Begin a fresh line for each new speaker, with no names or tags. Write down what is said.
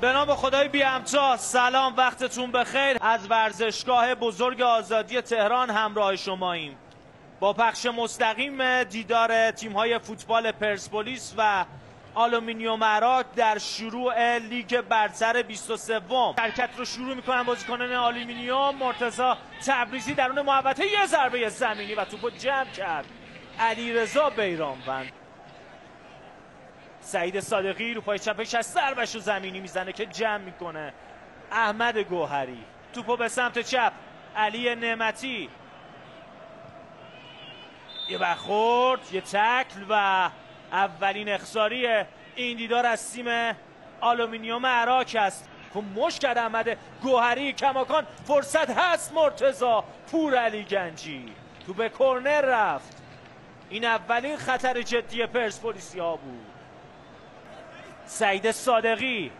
به نام خدای بی همتا، سلام، وقتتون بخیر. از ورزشگاه بزرگ آزادی تهران همراه شماییم با پخش مستقیم دیدار تیم‌های فوتبال پرسپولیس و آلومینیوم عراق در شروع لیگ برتر 23. حرکت رو شروع میکنن بازیکنان آلومینیوم. مرتضی تبریزی درون محوطه، یه ضربه زمینی و توپو جمع کرد علیرضا بیرانوند. سعید صادقی رو پای چپش از ضربه‌شو زمینی میزنه که جمع میکنه احمد گوهری. توپو به سمت چپ، علی نعمتی، یه برخورد، یه تکل و اولین اخضاری این دیدار از تیم آلومینیوم عراق است. مشت کرد احمد گوهری، کماکان فرصت هست. مرتضی پورعلی گنجی تو به کرنر رفت. این اولین خطر جدی پرسپولیسیا بود. سعید صادقی